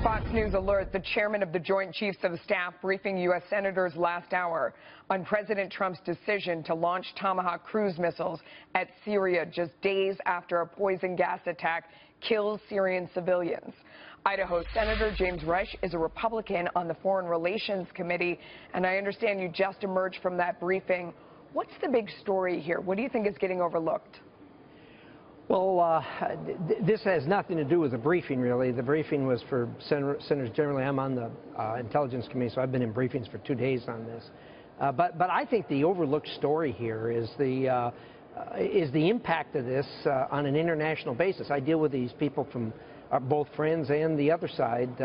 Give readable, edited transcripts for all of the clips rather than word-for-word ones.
Fox News alert, the chairman of the Joint Chiefs of Staff briefing U.S. senators last hour on President Trump's decision to launch Tomahawk cruise missiles at Syria just days after a poison gas attack kills Syrian civilians. Idaho Senator James Risch is a Republican on the Foreign Relations Committee, and I understand you just emerged from that briefing. What's the big story here? What do you think is getting overlooked? Well, this has nothing to do with the briefing, really. The briefing was for senators generally. I'm on the Intelligence Committee, so I've been in briefings for 2 days on this. But I think the overlooked story here is the impact of this on an international basis. I deal with these people from both friends and the other side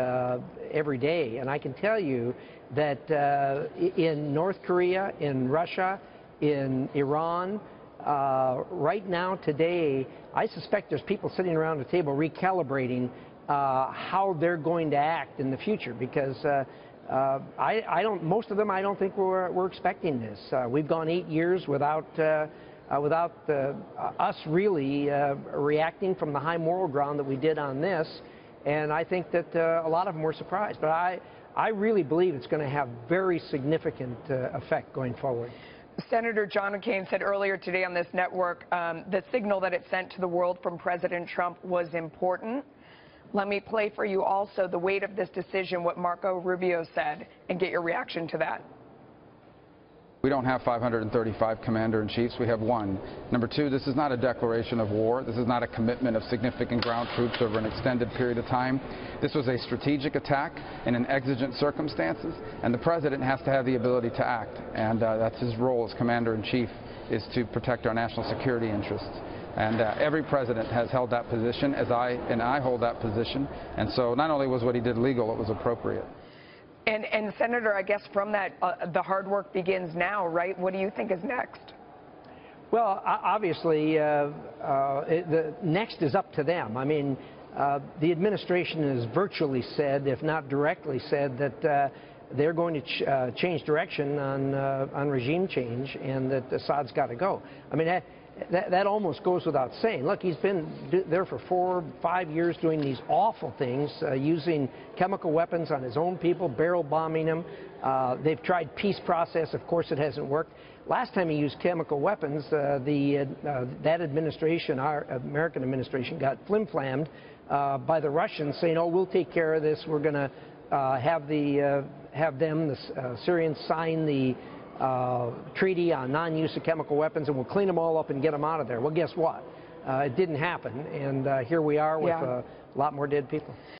every day, and I can tell you that in North Korea, in Russia, in Iran, right now, today, I suspect there's people sitting around the table recalibrating how they're going to act in the future, because most of them, I don't think we're expecting this. We've gone 8 years without us really reacting from the high moral ground that we did on this, and I think that a lot of them were surprised. But I really believe it's going to have very significant effect going forward. Senator John McCain said earlier today on this network the signal that it sent to the world from President Trump was important. Let me play for you also the weight of this decision, what Marco Rubio said, and get your reaction to that. We don't have 535 commander-in-chiefs. We have one. Number two, this is not a declaration of war. This is not a commitment of significant ground troops over an extended period of time. This was a strategic attack in an exigent circumstances, and the president has to have the ability to act, and that's his role as commander-in-chief, is to protect our national security interests. And every president has held that position, as I hold that position, and so not only was what he did legal, it was appropriate. And Senator, I guess from that, the hard work begins now, right? What do you think is next? Well, obviously, the next is up to them. I mean, the administration has virtually said, if not directly said, that they're going to change direction on regime change, and that Assad's got to go. I mean, that almost goes without saying. Look, he's been there for 4 or 5 years doing these awful things, using chemical weapons on his own people, barrel bombing them. They've tried peace process. Of course, it hasn't worked. Last time he used chemical weapons, that administration, our American administration, got flim-flammed by the Russians, saying, "Oh, we'll take care of this. We're going to have the Syrians sign the treaty on non-use of chemical weapons, and we'll clean them all up and get them out of there." Well, guess what? It didn't happen, and here we are with a lot more dead people.